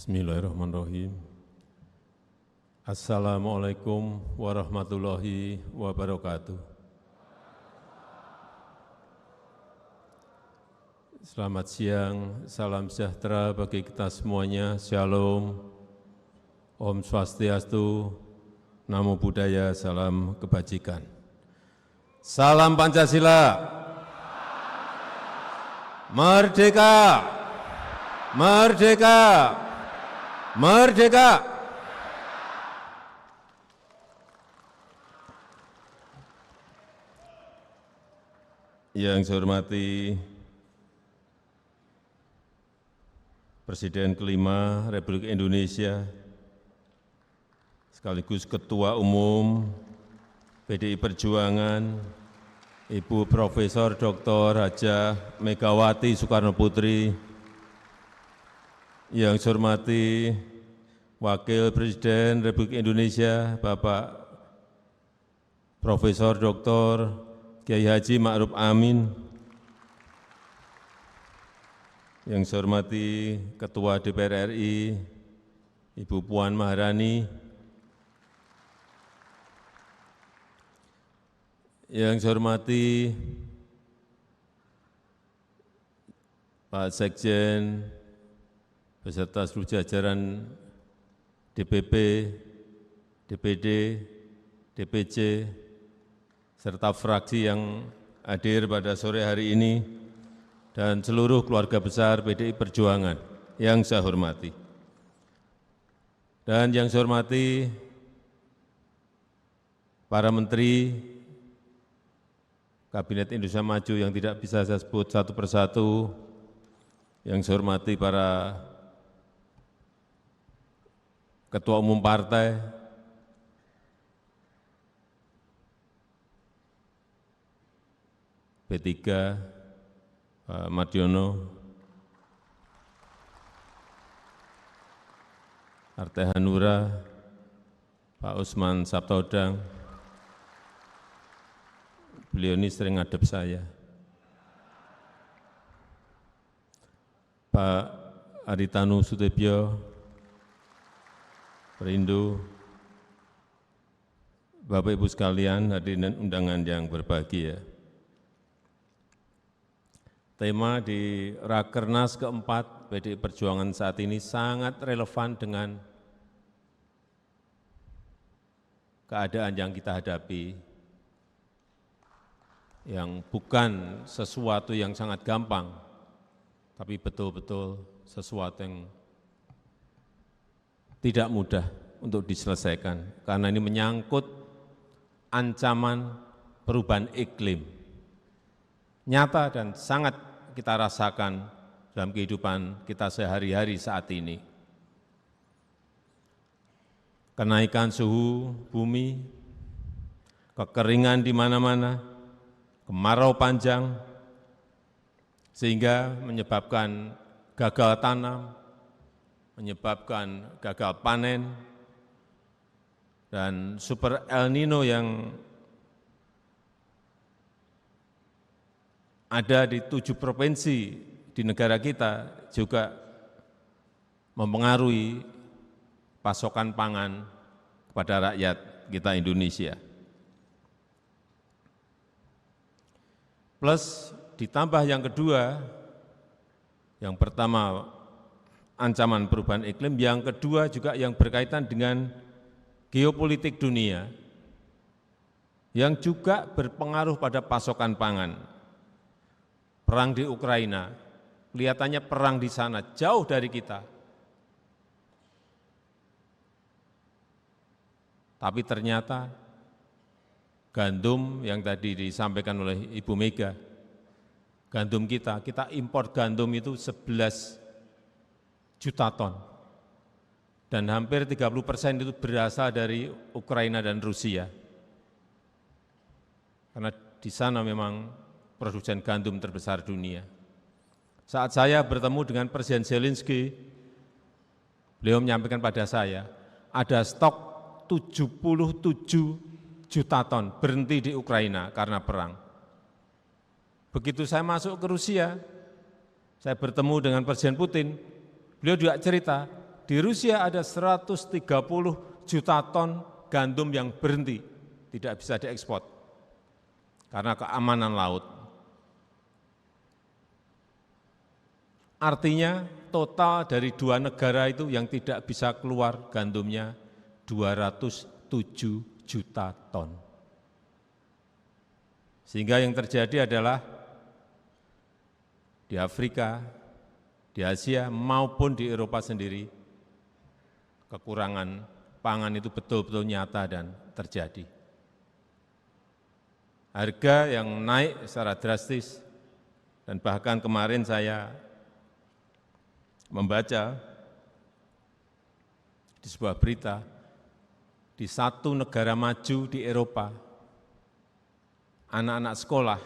Bismillahirrahmanirrahim. Assalamualaikum warahmatullahi wabarakatuh. Selamat siang, salam sejahtera bagi kita semuanya. Shalom, Om Swastiastu, Namo Buddhaya, salam kebajikan. Salam Pancasila. Merdeka! Merdeka! Merdeka! Yang saya hormati Presiden kelima Republik Indonesia, sekaligus Ketua Umum PDI Perjuangan, Ibu Profesor Dr. Hajah Megawati Soekarno Putri, yang saya hormati Wakil Presiden Republik Indonesia, Bapak Profesor Dr. Kiai Haji Ma'ruf Amin, yang saya hormati Ketua DPR RI, Ibu Puan Maharani, yang saya hormati Pak Sekjen beserta seluruh jajaran DPP, DPD, DPC, serta fraksi yang hadir pada sore hari ini, dan seluruh keluarga besar PDI Perjuangan yang saya hormati. Dan yang saya hormati para menteri Kabinet Indonesia Maju yang tidak bisa saya sebut satu persatu, yang saya hormati para ketua umum partai, P3, Pak Mardiono, Partai Hanura, Pak Usman Sabtaodang. Beliau ini sering ngadep saya. Pak Aritanu Sudibyo, Perindo, Bapak Ibu sekalian, hadirin dan undangan yang berbahagia. Tema di Rakernas keempat PDI Perjuangan saat ini sangat relevan dengan keadaan yang kita hadapi, yang bukan sesuatu yang sangat gampang, tapi betul-betul sesuatu yang tidak mudah untuk diselesaikan, karena ini menyangkut ancaman perubahan iklim, nyata dan sangat kita rasakan dalam kehidupan kita sehari-hari saat ini. Kenaikan suhu bumi, kekeringan di mana-mana, kemarau panjang, sehingga menyebabkan gagal tanam, menyebabkan gagal panen, dan super El Nino yang ada di 7 provinsi di negara kita juga mempengaruhi pasokan pangan kepada rakyat kita Indonesia. Plus ditambah yang kedua, yang pertama ancaman perubahan iklim, yang kedua juga yang berkaitan dengan geopolitik dunia, yang juga berpengaruh pada pasokan pangan. Perang di Ukraina, kelihatannya perang di sana jauh dari kita. Tapi ternyata gandum yang tadi disampaikan oleh Ibu Mega, gandum kita impor gandum itu 11 juta ton. Dan hampir 30% itu berasal dari Ukraina dan Rusia. Karena di sana memang produsen gandum terbesar dunia. Saat saya bertemu dengan Presiden Zelensky, beliau menyampaikan pada saya, ada stok 77 juta ton berhenti di Ukraina karena perang. Begitu saya masuk ke Rusia, saya bertemu dengan Presiden Putin, beliau juga cerita, Di Rusia ada 130 juta ton gandum yang berhenti, tidak bisa diekspor karena keamanan laut. Artinya total dari dua negara itu yang tidak bisa keluar gandumnya 207 juta ton. Sehingga yang terjadi adalah di Afrika, di Asia maupun di Eropa sendiri, kekurangan pangan itu betul-betul nyata dan terjadi. Harga yang naik secara drastis, dan bahkan kemarin saya membaca di sebuah berita, di satu negara maju di Eropa, anak-anak sekolah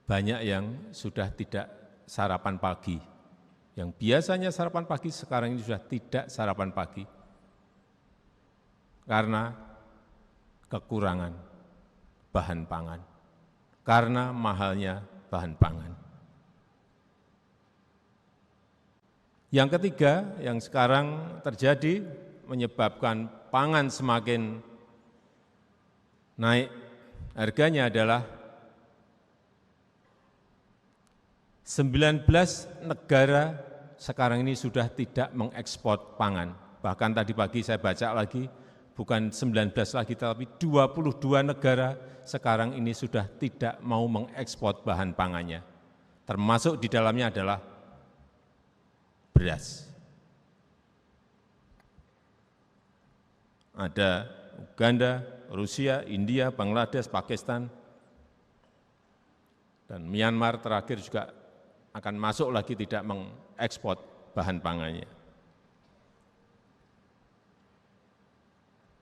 banyak yang sudah tidak sarapan pagi. Yang biasanya sarapan pagi sekarang ini sudah tidak sarapan pagi karena kekurangan bahan pangan, karena mahalnya bahan pangan. Yang ketiga yang sekarang terjadi menyebabkan pangan semakin naik harganya adalah 19 negara sekarang ini sudah tidak mengekspor pangan. Bahkan tadi pagi saya baca lagi, bukan 19 lagi, tapi 22 negara sekarang ini sudah tidak mau mengekspor bahan pangannya. Termasuk di dalamnya adalah beras. Ada Uganda, Rusia, India, Bangladesh, Pakistan, dan Myanmar terakhir juga akan masuk lagi tidak mengekspor bahan pangannya.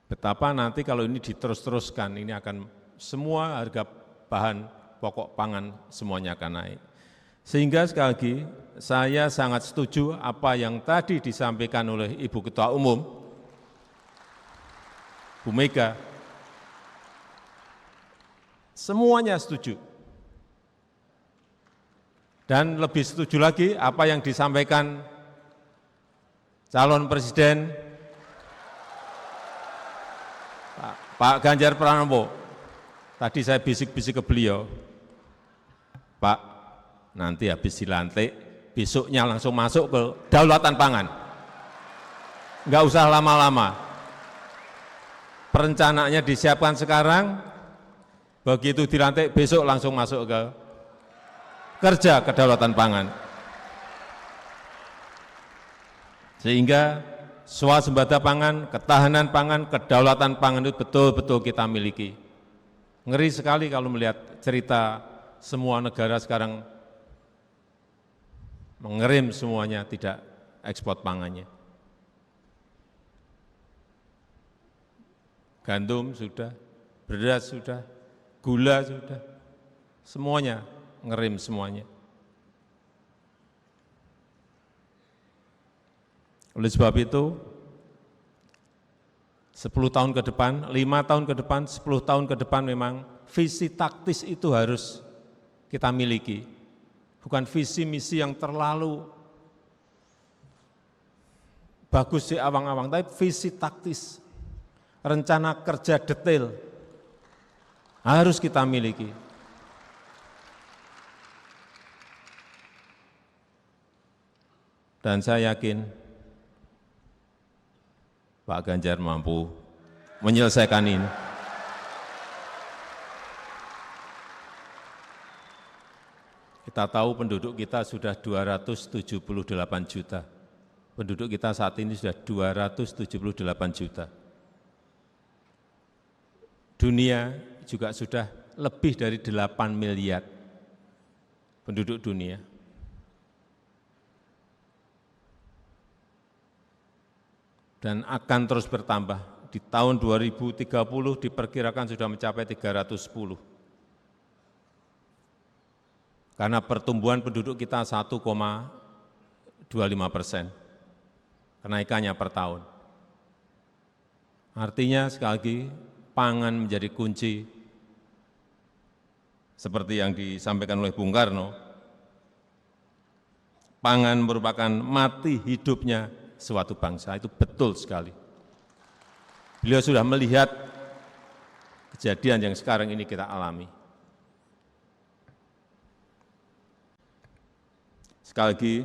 Betapa nanti kalau ini diterus-teruskan, ini akan semua harga bahan pokok pangan semuanya akan naik. Sehingga sekali lagi, saya sangat setuju apa yang tadi disampaikan oleh Ibu Ketua Umum, Bu Mega, semuanya setuju. Dan lebih setuju lagi apa yang disampaikan calon presiden Pak Ganjar Pranowo. Tadi saya bisik-bisik ke beliau, Pak, nanti habis dilantik, besoknya langsung masuk ke daulatan pangan. Enggak usah lama-lama. Perencanaannya disiapkan sekarang, begitu dilantik besok langsung masuk ke kerja kedaulatan pangan. Sehingga swasembada pangan, ketahanan pangan, kedaulatan pangan itu betul-betul kita miliki. Ngeri sekali kalau melihat cerita semua negara sekarang mengerim semuanya tidak ekspor pangannya. Gandum sudah, beras sudah, gula sudah, semuanya ngerim semuanya. Oleh sebab itu, 10 tahun ke depan, 5 tahun ke depan, 10 tahun ke depan memang visi taktis itu harus kita miliki. Bukan visi misi yang terlalu bagus di awang-awang, tapi visi taktis, rencana kerja detail harus kita miliki. Dan saya yakin Pak Ganjar mampu menyelesaikan ini. Kita tahu penduduk kita sudah 278 juta. Penduduk kita saat ini sudah 278 juta. Dunia juga sudah lebih dari 8 miliar penduduk dunia. Dan akan terus bertambah. Di tahun 2030 diperkirakan sudah mencapai 310. Karena pertumbuhan penduduk kita 1,25%, kenaikannya per tahun. Artinya sekali lagi, pangan menjadi kunci, seperti yang disampaikan oleh Bung Karno, pangan merupakan mati hidupnya suatu bangsa, itu betul sekali. Beliau sudah melihat kejadian yang sekarang ini kita alami. Sekali lagi,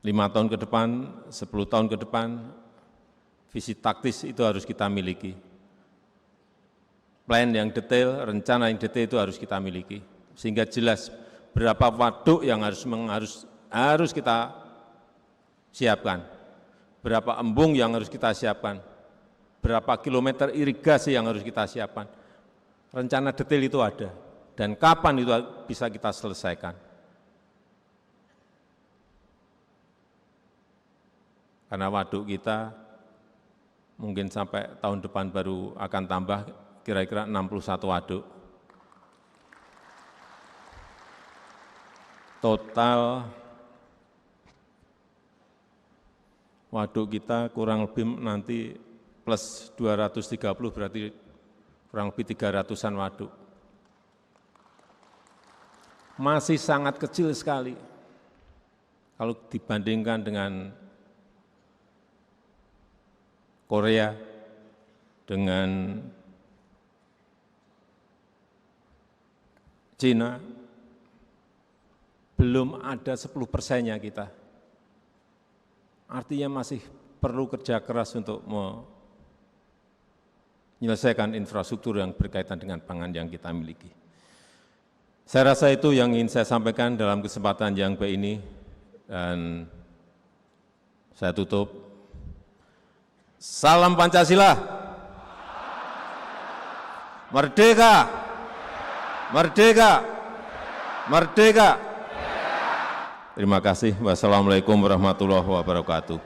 5 tahun ke depan, 10 tahun ke depan, visi taktis itu harus kita miliki. Plan yang detail, rencana yang detail itu harus kita miliki. Sehingga jelas berapa waduk yang harus kita siapkan, berapa embung yang harus kita siapkan, berapa kilometer irigasi yang harus kita siapkan. Rencana detail itu ada, dan kapan itu bisa kita selesaikan. Karena waduk kita mungkin sampai tahun depan baru akan tambah kira-kira 61 waduk. Total waduk kita kurang lebih nanti plus 230 berarti kurang lebih 300-an waduk. Masih sangat kecil sekali kalau dibandingkan dengan Korea, dengan Cina, belum ada 10%-nya kita. Artinya masih perlu kerja keras untuk menyelesaikan infrastruktur yang berkaitan dengan pangan yang kita miliki. Saya rasa itu yang ingin saya sampaikan dalam kesempatan yang baik ini, dan saya tutup. Salam Pancasila. Merdeka! Merdeka! Merdeka! Terima kasih. Wassalamualaikum warahmatullahi wabarakatuh.